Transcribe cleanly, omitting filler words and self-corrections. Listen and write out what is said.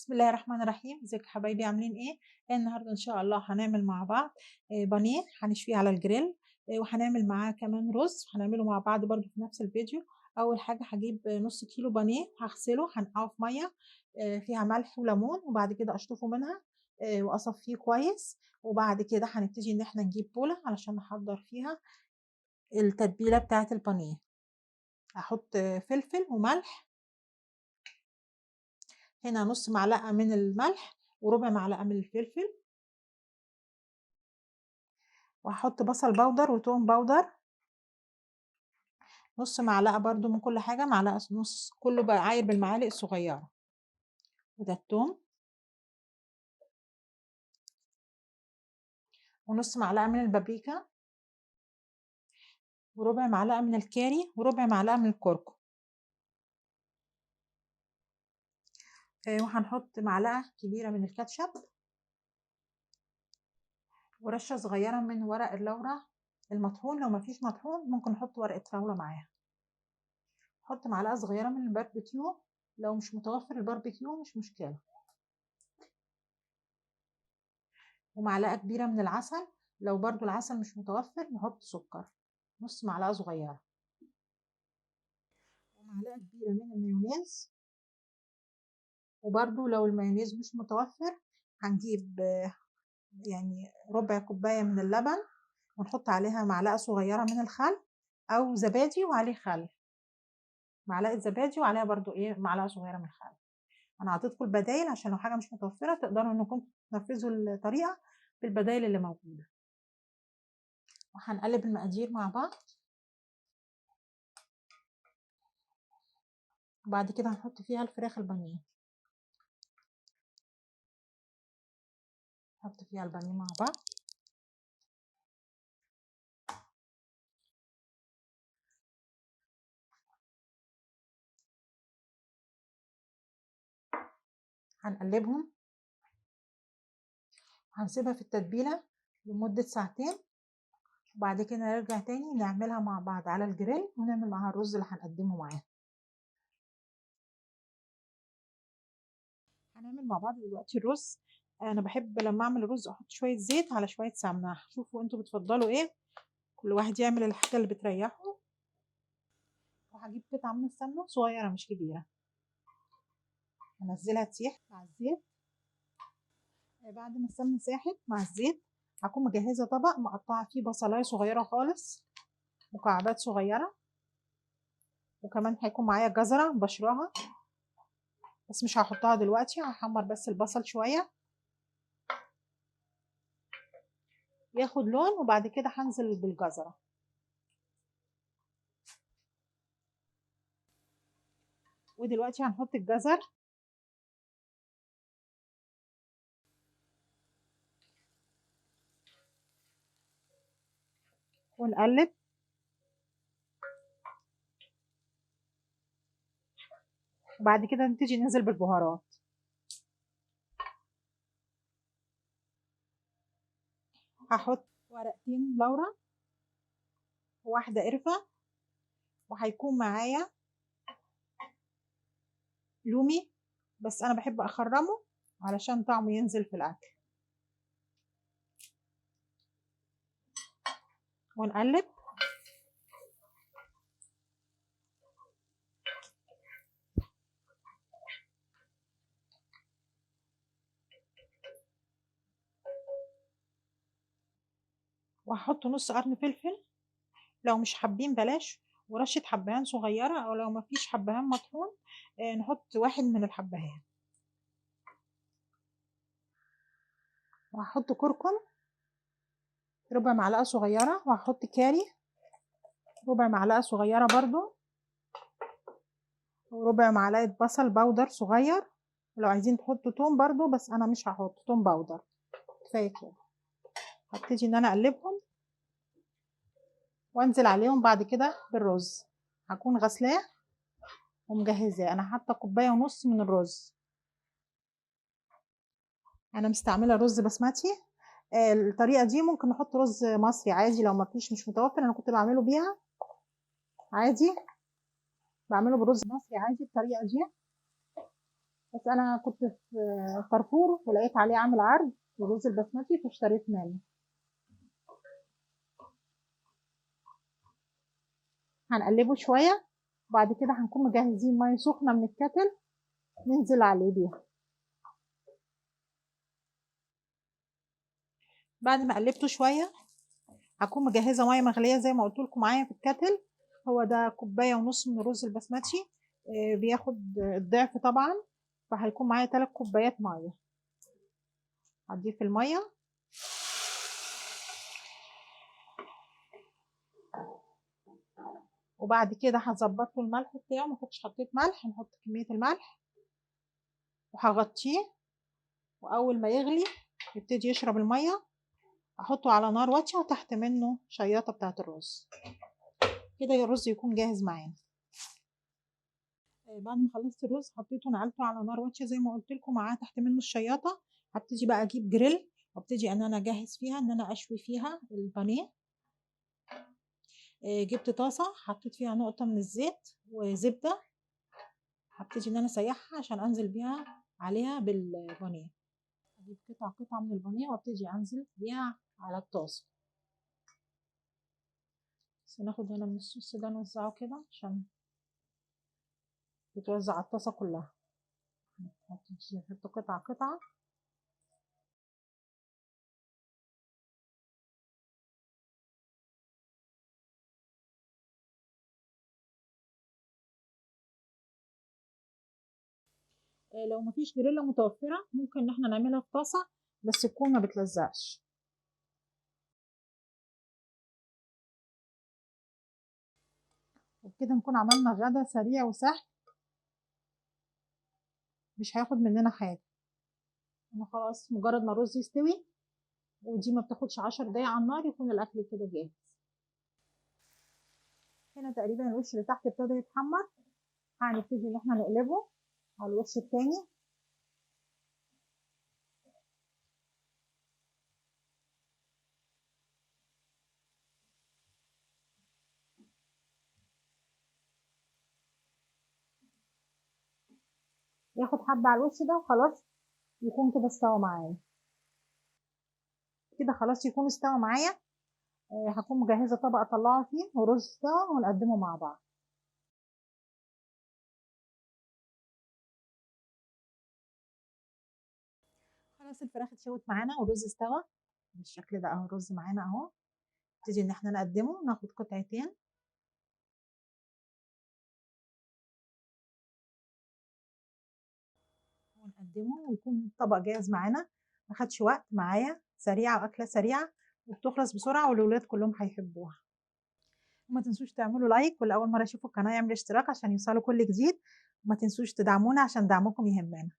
بسم الله الرحمن الرحيم. ازيكم حبايبي عاملين ايه؟ النهارده ان شاء الله هنعمل مع بعض بانيه هنشويه على الجريل. وهنعمل معاه كمان رز هنعمله مع بعض برضو في نفس الفيديو. اول حاجه هجيب نص كيلو بانيه هغسله هنقعه في ميه فيها ملح وليمون، وبعد كده اشطفه منها واصفيه كويس. وبعد كده هنبتدي ان احنا نجيب بوله علشان نحضر فيها التتبيله بتاعه البانيه. هحط فلفل وملح، هنا نص معلقة من الملح وربع معلقة من الفلفل، وهحط بصل بودر وتوم بودر نص معلقة برضو من كل حاجة، معلقة نص، كله بقى عاير بالمعالق الصغيرة. وده التوم، ونص معلقة من البابريكا، وربع معلقة من الكاري، وربع معلقة من الكركم. وهنحط معلقة كبيرة من الكاتشب، ورشة صغيرة من ورق اللورة المطحون، لو مفيش مطحون ممكن نحط ورقة فراولة معاها. نحط معلقة صغيرة من الباربيكيو، لو مش متوفر الباربيكيو مش مشكلة، ومعلقة كبيرة من العسل، لو برضو العسل مش متوفر نحط سكر نص معلقة صغيرة، ومعلقة كبيرة من المايونيز. وبرضو لو المايونيز مش متوفر هنجيب يعني ربع كوباية من اللبن، ونحط عليها معلقة صغيرة من الخل أو زبادي وعليه خل، معلقة زبادي وعليها برضو معلقة صغيرة من الخل. أنا عطيتكم البدايل عشان لو حاجة مش متوفرة تقدروا إنكم تنفذوا الطريقة بالبدايل اللي موجودة. وهنقلب المقادير مع بعض، وبعد كده هنحط فيها الفراخ البانيه، نحط فيها البانيه مع بعض. هنقلبهم، هنسيبها في التتبيلة لمدة ساعتين، وبعد كده نرجع تاني نعملها مع بعض على الجريل ونعمل معاها الرز اللي هنقدمه معاها. هنعمل مع بعض دلوقتي الرز. انا بحب لما اعمل الرز احط شوية زيت على شوية سمنة، شوفوا انتوا بتفضلوا ايه، كل واحد يعمل الحاجة اللي بتريحه. وهجيب قطعة من السمنة صغيرة مش كبيرة، هنزلها تسيح مع الزيت. بعد ما السمنة ساحت مع الزيت هكون مجهزة طبق مقطعة فيه بصلاية صغيرة خالص مكعبات صغيرة، وكمان هيكون معايا جزرة بشراها بس مش هحطها دلوقتي، هحمر بس البصل شوية ياخد لون، وبعد كده هنزل بالجزرة. ودلوقتي هنحط الجزر ونقلب، وبعد كده نبتدي ننزل بالبهارات. هحط ورقتين لورا وواحدة قرفة، وهيكون معايا لومي بس انا بحب اخرمه علشان طعمه ينزل في الاكل. ونقلب، وهحط نص قرن فلفل، لو مش حابين بلاش، ورشة حبهان صغيرة، او لو مفيش حبهان مطحون نحط واحد من الحبهان. وهحط كركم ربع معلقة صغيرة، وهحط كاري ربع معلقة صغيرة برضو، وربع معلقة بصل بودر صغير، ولو عايزين تحطوا توم برضو بس انا مش هحط توم بودر، كفاية كده. هبتدي ان انا اقلبهم وانزل عليهم بعد كده بالرز، هكون غسلاه ومجهزاه. انا حاطه كوبايه ونص من الرز، انا مستعمله رز بسمتي. الطريقه دي ممكن نحط رز مصري عادي لو ما فيش مش متوفر، انا كنت بعمله بيها عادي، بعمله برز مصري عادي الطريقه دي. بس أنا كنت في كارفور ولقيت عليه عامل عرض الرز البسمتي فاشتريت منه. هنقلبه شوية، وبعد كده هنكون مجهزين مية سخنة من الكتل ننزل عليه بيها. بعد ما قلبته شوية هكون مجهزة مية مغلية زي ما قلت لكم معايا في الكتل. هو ده كوباية ونص من الرز البسمتي، بياخد الضعف طبعا، فهيكون معايا 3 كوبايات مية. هضيف المية وبعد كده هظبط له الملح بتاعه. ما كنتش حطيت ملح، هنحط كمية الملح وهغطيه، واول ما يغلي يبتدي يشرب المية احطه على نار واطية وتحت منه شياطة بتاعة الرز. كده الرز يكون جاهز معانا. بعد ما خلصت الرز حطيته نقلته على نار واطية زي ما قلت لكم، معاه تحت منه الشياطة. هبتدي بقى اجيب جريل وابتدي ان انا اجهز فيها ان انا اشوي فيها البانيه. جبت طاسة حطيت فيها نقطة من الزيت وزبدة، هبتدي ان انا اسيحها عشان انزل بيها عليها بالبانيه. اجيب قطعة من البانيه وابتدي انزل بيها على الطاسة. بس ناخد هنا من الصوص ده نوزعه كده عشان يتوزع على الطاسة كلها. نحط قطعة قطعة. لو مفيش جريلا متوفرة ممكن ان احنا نعملها في طاسة بس تكون ما بتلزقش. وبكده نكون عملنا غدا سريع وسهل مش هياخد مننا حاجة. انا خلاص مجرد ما الرز يستوي، ودي ما بتاخدش 10 دقايق على النار يكون الاكل كده جاهز. هنا تقريبا الوش اللي تحت ابتدى يتحمر، هنبتدي ان احنا نقلبه على الوش التاني. ياخد حبة على الوش ده وخلاص يكون كده استوى معايا. كده خلاص يكون استوى معايا. هكون مجهزة طبق اطلعه فيه ورز استوى ونقدمه مع بعض. خلاص الفراخ اتشوت معانا والرز استوى بالشكل ده اهو. الرز معانا اهو. نبتدي ان احنا نقدمه، ناخد قطعتين ونقدمه ويكون الطبق جاهز معانا. ما خدش وقت معايا، سريعة واكلة سريعة وبتخلص بسرعة والولاد كلهم هيحبوها. وما تنسوش تعملوا لايك، واللي اول مرة يشوفوا القناة يعمل اشتراك عشان يوصلوا كل جديد. وما تنسوش تدعمونا عشان دعمكم يهمنا.